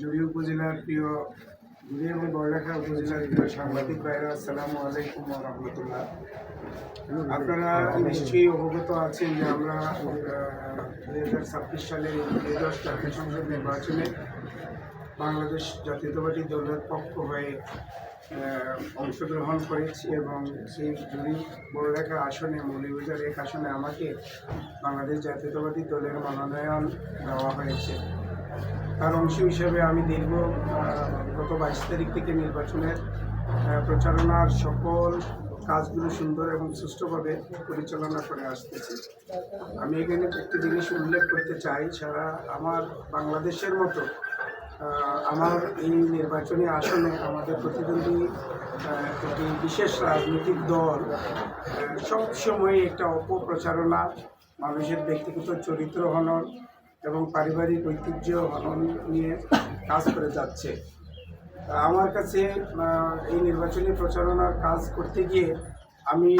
জুড়ি উপজেলার প্রিয় জুড়ি এবং বড়লেখা উপজেলার প্রিয় সাংবাদিক ভাইরা, আসসালামু আলাইকুম ওয়া রাহমাতুল্লাহ। আপনারা নিশ্চয়ই অবগত আছেন যে আমরা 2026 সালের 10 জাতীয় সংসদ নির্বাচনে বাংলাদেশ জাতীয়তাবাদী দলের পক্ষ হয়ে অংশগ্রহণ করেছি এবং সেই জুড়ি বড়লেখা আসনে মৌলভীবাজার 1 আসনে আমাকে বাংলাদেশ জাতীয়তাবাদী দলের মনোনয়ন দেওয়া হয়েছে। তার অংশ হিসেবে আমি দীর্ঘ গত 22 তারিখ থেকে নির্বাচনের প্রচারণার সকল কাজগুলো সুন্দর এবং সুষ্ঠুভাবে পরিচালনা করে আসতেছি। আমি এখানে একটি জিনিস উল্লেখ করতে চাই, সারা আমার বাংলাদেশের মতো আমার এই নির্বাচনী আসনে আমাদের প্রতিদ্বন্দ্বী একটি বিশেষ রাজনৈতিক দল সবসময় একটা অপপ্রচারণা, মানুষের ব্যক্তিগত চরিত্র হনন এবং পারিবারিক ঐতিহ্য হনন নিয়ে কাজ করে যাচ্ছে। আমার কাছে এই নির্বাচনী প্রচারণার কাজ করতে গিয়ে আমি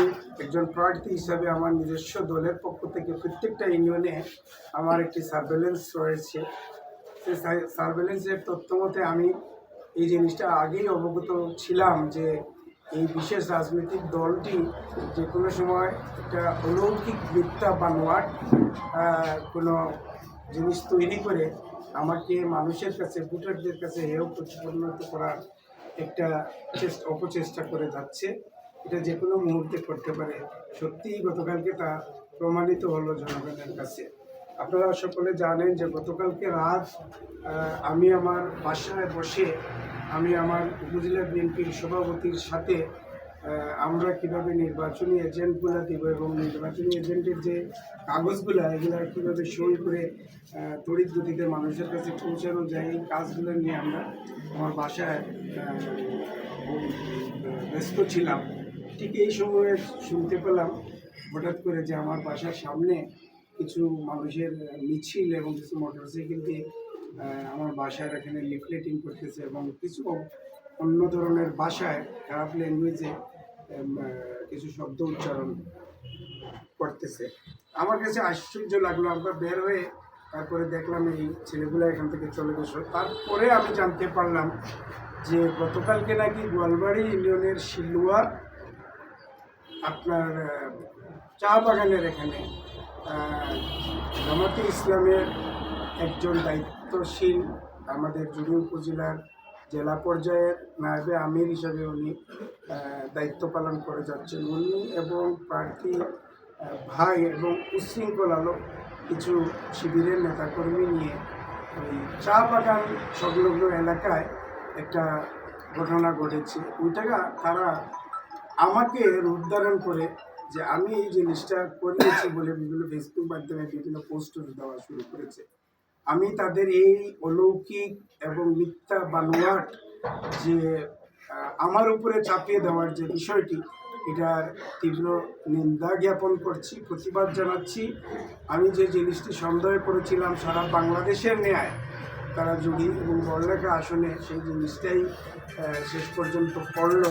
একজন প্রার্থী হিসাবে আমার নিজস্ব দলের পক্ষ থেকে প্রত্যেকটা ইউনিয়নে আমার একটি সার্ভেলেন্স রয়েছে। সেই সার্ভেলেন্সের তথ্য মতে আমি এই জিনিসটা আগেই অবগত ছিলাম যে এই বিশেষ রাজনৈতিক দলটি যে কোনো সময় একটা অলৌকিক মিথ্যা বা নোয়াট কোনো জিনিস তৈরি করে আমাকে মানুষের কাছে, ভোটারদের কাছে হেয় প্রতিপন্ন করার একটা অপচেষ্টা করে যাচ্ছে। এটা যে কোনো মুহূর্তে করতে পারে। সত্যিই গতকালকে তা প্রমাণিত হলো জনগণের কাছে। আপনারা সকলে জানেন যে গতকালকে রাত আমি আমার বাসায় বসে আমি আমার উপজেলা বিএনপির সভাপতির সাথে আমরা কীভাবে নির্বাচনী এজেন্টগুলো দেবো এবং নির্বাচনী এজেন্টের যে কাগজগুলো এগুলো কীভাবে সই করে তড়িৎ গতিতে মানুষের কাছে পৌঁছানো যায়, এই কাজগুলো নিয়ে আমরা আমার বাসায় ব্যস্ত ছিলাম। ঠিক এই সময়ে শুনতে পেলাম হঠাৎ করে যে আমার বাসার সামনে কিছু মানুষের মিছিল এবং কিছু মোটরসাইকেল দিয়ে আমার বাসায় এখানে লিফলেটিং করতেছে এবং কিছু অন্য ধরনের ভাষায় খারাপ ল্যাঙ্গুয়েজে কিছু শব্দ উচ্চারণ করতেছে। আমার কাছে আশ্চর্য লাগলো। আমরা বের হয়ে তারপরে দেখলাম এই ছেলেগুলো এখান থেকে চলে গেছে। তারপরে আমি জানতে পারলাম যে গতকালকে নাকি গোয়ালবাড়ি ইউনিয়নের শিলুয়া আপনার চা বাগানের এখানে জামাতে ইসলামের একজন দায়িত্বশীল আমাদের জুড়ি উপজেলার জেলা পর্যায়ের নায়েবে আমির হিসাবে উনি দায়িত্ব পালন করে যাচ্ছেন। উনি এবং প্রার্থী ভাই এবং উচ্ছৃঙ্খল আলো কিছু শিবিরের নেতাকর্মী নিয়ে ওই চা বাগান সংলগ্ন এলাকায় একটা ঘটনা ঘটেছে। ওইটাকে তারা আমাকে রূপ ধারণ করে যে আমি এই জিনিসটা করিয়েছি বলে বিভিন্ন ফেসবুক মাধ্যমে বিভিন্ন পোস্ট দেওয়া শুরু করেছে। আমি তাদের এই অলৌকিক এবং মিথ্যা বানোয়াট যে আমার উপরে চাপিয়ে দেওয়ার যে বিষয়টি, এটার তীব্র নিন্দা জ্ঞাপন করছি, প্রতিবাদ জানাচ্ছি। আমি যে জিনিসটি সন্দেহ করেছিলাম সারা বাংলাদেশের ন্যায় তারা জুড়ি এবং বড়লেখা আসনে সেই জিনিসটাই শেষ পর্যন্ত পড়ল।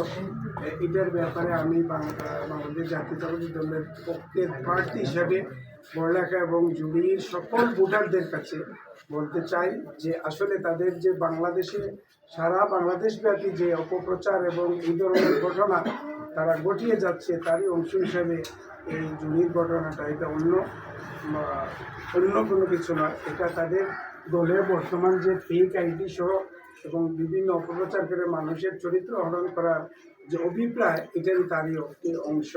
এটার ব্যাপারে আমি বাংলাদেশ জাতীয়তাবাদী দলের পক্ষের প্রার্থী হিসাবে বড়লেখা এবং জুড়ির সকল ভোটারদের কাছে বলতে চাই যে আসলে তাদের যে বাংলাদেশে সারা বাংলাদেশব্যাপী যে অপপ্রচার এবং এই ধরনের ঘটনা তারা ঘটিয়ে যাচ্ছে, তারই অংশ হিসাবে এই জুড়ির ঘটনাটা, এটা অন্য কোনো কিছু নয়। এটা তাদের দলের বর্তমান যে ফেক আইডি সহ এবং বিভিন্ন অপপ্রচার করে মানুষের চরিত্র হরণ করার যে অভিপ্রায়, এটারই তারই একটি অংশ।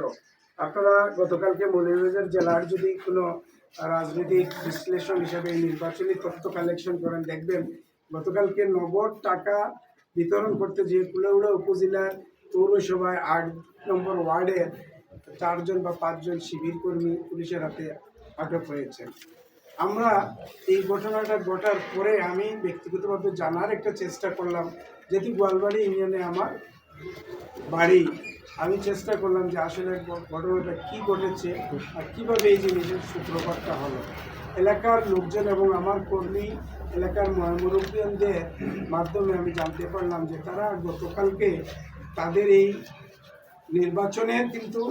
আপনারা গতকালকে মৌলভীবাজার জেলার যদি কোনো রাজনৈতিক বিশ্লেষণ হিসাবে নির্বাচনী তথ্য কালেকশন করেন, দেখবেন গতকালকে নগদ টাকা বিতরণ করতে যে কুলাউড়া উপজেলার পৌরসভায় 8 নম্বর ওয়ার্ডের 4 জন বা 5 জন শিবির কর্মী পুলিশের হাতে আটক হয়েছেন। আমরা এই ঘটনাটা ঘটার পরে আমি ব্যক্তিগতভাবে জানার একটা চেষ্টা করলাম, যেহেতু গোয়ালবাড়ি ইউনিয়নে আমার বাড়ি, আমি চেষ্টা করলাম যে আসলে ঘটনাটা কী ঘটেছে আর কীভাবে এই জিনিসের সূত্রপাতটা হলো। এলাকার লোকজন এবং আমার কর্মী, এলাকার মুরব্বীদের মাধ্যমে আমি জানতে পারলাম যে তারা গতকালকে তাদের এই নির্বাচনের কিন্তু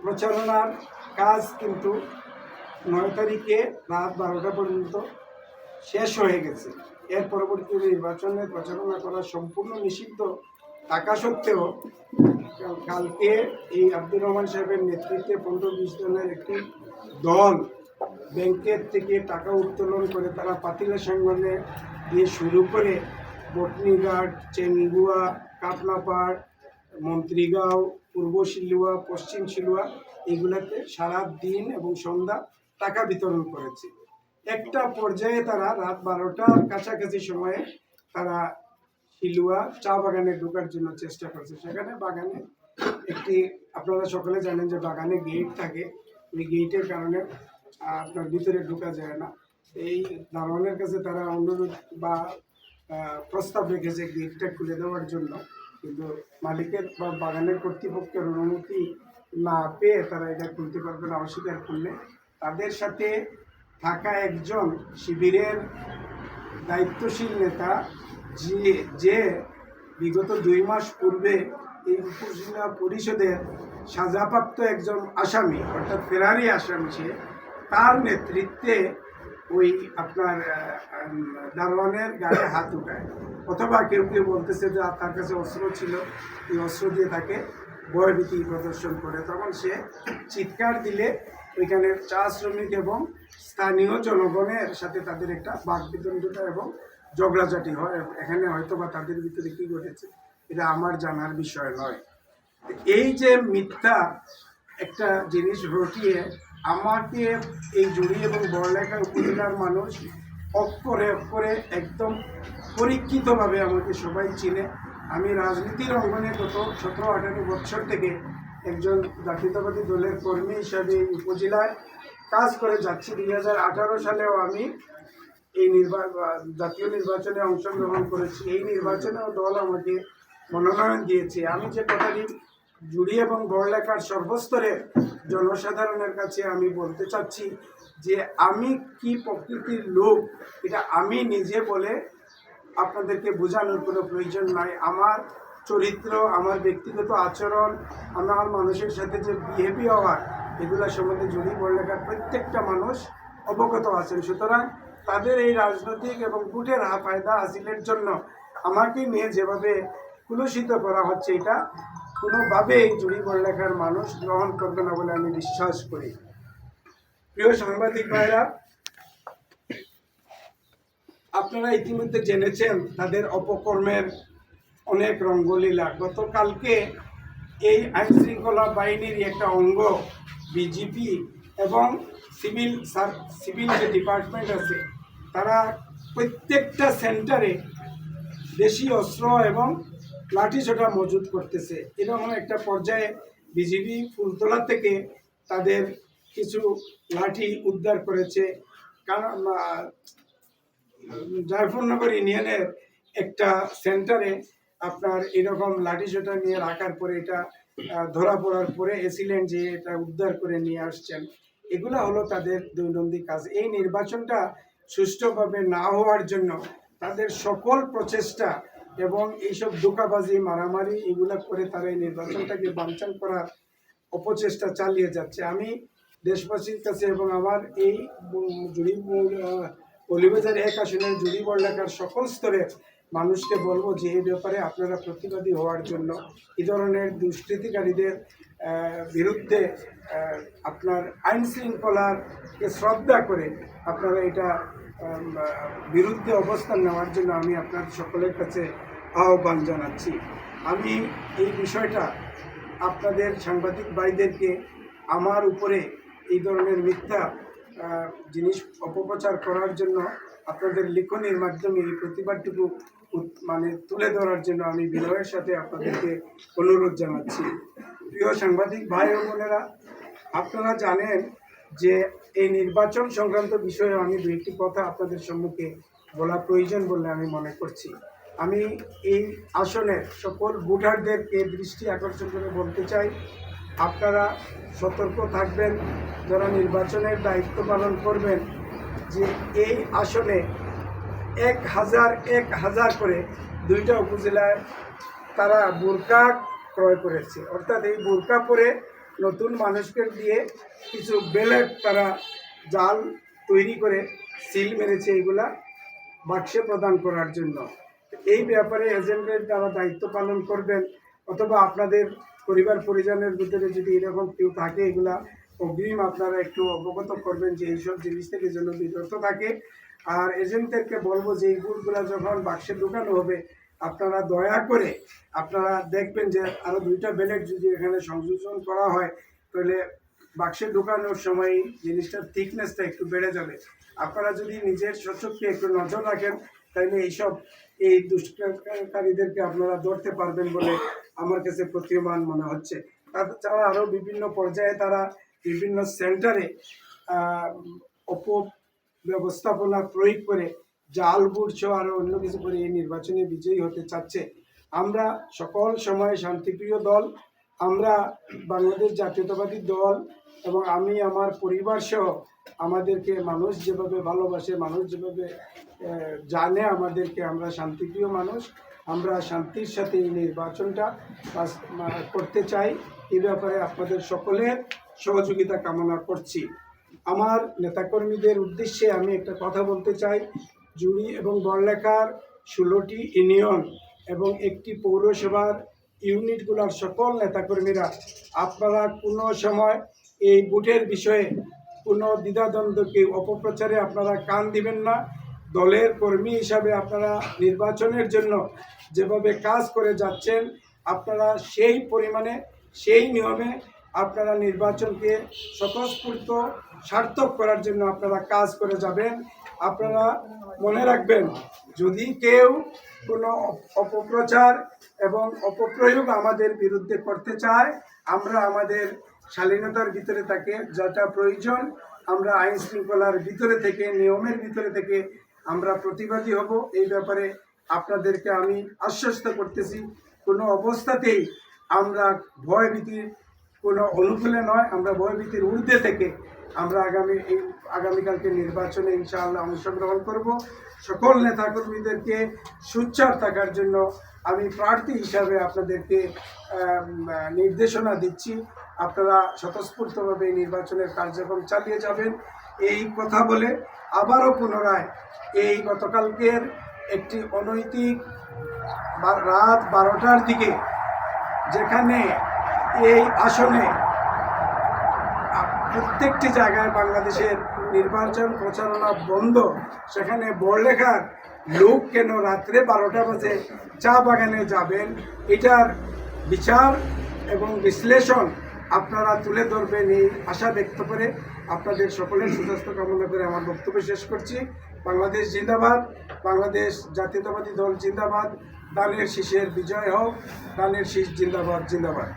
প্রচারণার কাজ কিন্তু 9 তারিখে রাত 12টা পর্যন্ত শেষ হয়ে গেছে এর পরবর্তী নির্বাচনে প্রচারণা করা সম্পূর্ণ নিষিদ্ধ থাকা সত্ত্বেও কালকে এই আব্দুর রহমান সাহেবের নেতৃত্বে 15-20 জনের একটি দল ব্যাংকের থেকে টাকা উত্তোলন করে তারা পাতিলা সংগঠনে দিয়ে শুরু করে বটনিঘাট, চেঙ্গুয়া, কাটনাপাড়, মন্ত্রীগাঁও, পূর্ব শিলুয়া, পশ্চিম শিলুয়া এগুলাতে সারা দিন এবং সন্ধ্যা টাকা বিতরণ করেছে। একটা পর্যায়ে তারা রাত 12টার কাছাকাছি সময়ে তারা শিলুয়া চা বাগানে ঢোকার জন্য চেষ্টা করছে। সেখানে বাগানে একটি, আপনারা সকলে জানেন যে বাগানে গেট থাকে, এই গেটের কারণে আপনার ভিতরে ঢোকা যায় না। এই দারোয়ানের কাছে তারা অনুরোধ বা প্রস্তাব রেখেছে গেটটা খুলে দেওয়ার জন্য, কিন্তু মালিকের বা বাগানের কর্তৃপক্ষের অনুমতি না পেয়ে তারা এটা খুলতে পারবে না, অস্বীকার করলে তাদের সাথে থাকা একজন শিবিরের দায়িত্বশীল নেতা যে বিগত 2 মাস পূর্বে এই উপজেলা পরিষদের সাজাপ্রাপ্ত একজন আসামি, অর্থাৎ ফেরারি আসামি, সে তার নেতৃত্বে ওই আপনার দারোয়ানের গায়ে হাত উঠায়, অথবা কেউ কেউ বলতেছে যে তার কাছে অস্ত্র ছিল, এই অস্ত্র দিয়ে তাকে ভয়ভীতি প্রদর্শন করে। তখন সে চিৎকার দিলে ওইখানে চা শ্রমিক এবং স্থানীয় জনগণের সাথে তাদের একটা বাকবিতণ্ডতা এবং ঝগড়াঝাটি হয়। এখানে হয়তো বা তাদের ভিতরে কী ঘটেছে এটা আমার জানার বিষয় নয়। এই যে মিথ্যা একটা জিনিস রটিয়ে আমাকে এই জুড়ি এবং বড়লেখা উপজেলার মানুষ অক্ষরে অক্ষরে একদম পরীক্ষিতভাবে আমাকে সবাই চিনে। আমি রাজনীতির অঙ্গনে গত 17-18 বছর থেকে একজন জাতীয়তাবাদী দলের কর্মী হিসাবে উপজেলায় কাজ করে যাচ্ছি। 2018 সালেও আমি এই জাতীয় নির্বাচনে অংশগ্রহণ করেছি। এই নির্বাচনেও দল আমাকে মনোনয়ন দিয়েছে। আমি যে কথাটি জুড়ি এবং বড়লেখার সর্বস্তরের জনসাধারণের কাছে আমি বলতে চাচ্ছি যে আমি কি প্রকৃতির লোক এটা আমি নিজে বলে আপনাদেরকে বোঝানোর কোনো প্রয়োজন নাই। আমার চরিত্র, আমার ব্যক্তিগত আচরণ, আমার মানুষের সাথে যে বিহেভিয়ার, এগুলো সম্বন্ধে জুড়ি বড়লেখার প্রত্যেকটা মানুষ অবগত আছেন। সুতরাং তাদের এই রাজনৈতিক এবং ভোটের ফায়দা হাসিলের জন্য আমাকে নিয়ে যেভাবে কুলুষিত করা হচ্ছে, এটা কোনোভাবেই জুড়ি বড়লেখার মানুষ গ্রহণ করবে না বলে আমি বিশ্বাস করি। প্রিয় সাংবাদিক ভাইরা, আপনারা ইতিমধ্যে জেনেছেন তাদের অপকর্মের অনেক রঙ্গলীলা। গতকালকে এই আইনশৃঙ্খলা বাহিনীর একটা অঙ্গ বিজিপি এবং সিভিল যে ডিপার্টমেন্ট আছে, তারা প্রত্যেকটা সেন্টারে দেশি অস্ত্র এবং লাঠিসোঁটা মজুত করতেছে। এরকম একটা পর্যায়ে বিজিবি ফুলতলা থেকে তাদের কিছু লাঠি উদ্ধার করেছে। কারণ জায়ফরনগর ইউনিয়নের একটা সেন্টারে আপনার এরকম লাঠিসোঁটা নিয়ে রাখার পরে এটা ধরা পড়ার পরে এসিলেন যে এটা উদ্ধার করে নিয়ে আসছেন। এগুলো হলো তাদের দৈনন্দিন কাজ। এই নির্বাচনটা সুষ্ঠুভাবে না হওয়ার জন্য তাদের সকল প্রচেষ্টা এবং এইসব ধোঁকাবাজি, মারামারি এগুলো করে তারা এই নির্বাচনটাকে বানচাল করার অপচেষ্টা চালিয়ে যাচ্ছে। আমি দেশবাসীর কাছে এবং আমার এই জুড়ি পলিবাজার 1 আসনের জুড়ি বড়লেখার সকল স্তরের মানুষকে বলবো যে এই ব্যাপারে আপনারা প্রতিবাদী হওয়ার জন্য এই ধরনের দুষ্কৃতিকারীদের বিরুদ্ধে আপনার আইন শৃঙ্খলাকে শ্রদ্ধা করে আপনারা এটা বিরুদ্ধে অবস্থান নেওয়ার জন্য আমি আপনার সকলের কাছে আহ্বান জানাচ্ছি। আমি এই বিষয়টা আপনাদের সাংবাদিক ভাইদেরকে আমার উপরে এই ধরনের মিথ্যা জিনিস অপপ্রচার করার জন্য আপনাদের লিখনের মাধ্যমে এই প্রতিবাদটুকু তুলে ধরার জন্য আমি বিনয়ের সাথে আপনাদেরকে অনুরোধ জানাচ্ছি। প্রিয় সাংবাদিক ভাই ও বোনেরা, আপনারা জানেন যে এই নির্বাচন সংক্রান্ত বিষয়ে আমি 2টি কথা আপনাদের সম্মুখে বলা প্রয়োজন বলে আমি মনে করছি। আমি এই আসনের সকল ভোটারদেরকে দৃষ্টি আকর্ষণ করে বলতে চাই, আপনারা সতর্ক থাকবেন, যারা নির্বাচনের দায়িত্ব পালন করবেন, যে এই আসনে 1000 করে 2টা উপজেলায় তারা বোরকা ক্রয় করেছে। অর্থাৎ এই বোরকা পরে নতুন মানুষকে দিয়ে কিছু ব্যালট তারা জাল তৈরি করে সিল মেরেছে। এগুলা বাক্সে প্রদান করার জন্য। এই ব্যাপারে এজেন্টের দ্বারা দায়িত্ব পালন করবেন, অথবা আপনাদের পরিবার পরিজনের ভিতরে যদি এরকম কেউ থাকে, এগুলা অগ্রিম আপনারা একটু অবগত করবেন যে এইসব জিনিস থেকে যেন বিরত থাকে। আর এজেন্টদেরকে বলবো যে এই বুটগুলা যখন বাক্সে ঢুকানো হবে, আপনারা দয়া করে আপনারা দেখবেন যে আরও 2টা ব্যালেট যদি এখানে সংযোজন করা হয়, তাহলে বাক্সে ঢুকানোর সময় জিনিসটার থিকনেসটা একটু বেড়ে যাবে। আপনারা যদি নিজের সচক্ষে একটু নজর রাখেন, তাহলে এই দুষ্কৃতকারীদেরকে আপনারা ধরতে পারবেন বলে আমার কাছে প্রতীয়মান মনে হচ্ছে। তাছাড়া আরও বিভিন্ন পর্যায়ে তারা বিভিন্ন সেন্টারে অপব্যবস্থাপনা প্রয়োগ করে জাল ভোট সহ আরও অন্য কিছু করে এই নির্বাচনে বিজয়ী হতে চাচ্ছে। আমরা সকল সময় শান্তিপ্রিয় দল, আমরা বাংলাদেশ জাতীয়তাবাদী দল, এবং আমি আমার পরিবার সহ আমাদেরকে মানুষ যেভাবে ভালোবাসে, মানুষ যেভাবে জানে আমাদেরকে, আমরা শান্তিপ্রিয় মানুষ, আমরা শান্তির সাথে এই নির্বাচনটা করতে চাই। এই ব্যাপারে আপনাদের সকলের সহযোগিতা কামনা করছি। আমার নেতাকর্মীদের উদ্দেশ্যে আমি একটা কথা বলতে চাই। জুড়ি এবং বড়লেখার 16টি ইউনিয়ন এবং একটি পৌরসভার ইউনিটগুলোর সকল নেতাকর্মীরা, আপনারা কোনো সময় এই ভোটের বিষয়ে কোনো দ্বিধাদ্বন্দ্বকে অপপ্রচারে আপনারা কান দিবেন না। দলের কর্মী হিসাবে আপনারা নির্বাচনের জন্য যেভাবে কাজ করে যাচ্ছেন, আপনারা সেই পরিমাণে সেই নিয়মে আপনারা নির্বাচনকে স্বতঃস্ফূর্ত সার্থক করার জন্য আপনারা কাজ করে যাবেন। আপনারা মনে রাখবেন, যদি কেউ কোনো অপপ্রচার এবং অপপ্রয়োগ আমাদের বিরুদ্ধে করতে চায়, আমরা আমাদের শালীনতার ভিতরে তাকে যেটা প্রয়োজন, আমরা আইন শৃঙ্খলার ভিতরে থেকে, নিয়মের ভিতরে থেকে আমরা প্রতিবাদী হব। এই ব্যাপারে আপনাদেরকে আমি আশ্বস্ত করতেছি, কোনো অবস্থাতেই আমরা ভয়ভীতির কোনো অনুকূলে নয়, আমরা ভয়ভীতির ঊর্ধ্বে থেকে আমরা আগামীকালকে নির্বাচনে ইনশাআল্লাহ অংশগ্রহণ করব। সকল নেতাকর্মীদেরকে সোচ্চার থাকার জন্য আমি প্রার্থী হিসাবে আপনাদেরকে নির্দেশনা দিচ্ছি। আপনারা স্বতঃস্ফূর্তভাবে এই নির্বাচনের কার্যক্রম চালিয়ে যাবেন। এই কথা বলে আবারও পুনরায় এই গতকালকের একটি অনৈতিক রাত 12টার দিকে যেখানে এই আসনে প্রত্যেকটি জায়গায় বাংলাদেশের নির্বাচন প্রচারণা বন্ধ, সেখানে বড়লেখার লোক কেন রাত্রে 12টা বাজে চা বাগানে যাবেন, এটার বিচার এবং বিশ্লেষণ আপনারা তুলে ধরবেন এই আশা ব্যক্ত করে আপনাদের সকলের সুস্বাস্থ্য কামনা করে আমার বক্তব্য শেষ করছি। বাংলাদেশ জিন্দাবাদ, বাংলাদেশ জাতীয়তাবাদী দল জিন্দাবাদ, ধানের শীষের বিজয় হোক, ধানের শীষ জিন্দাবাদ জিন্দাবাদ।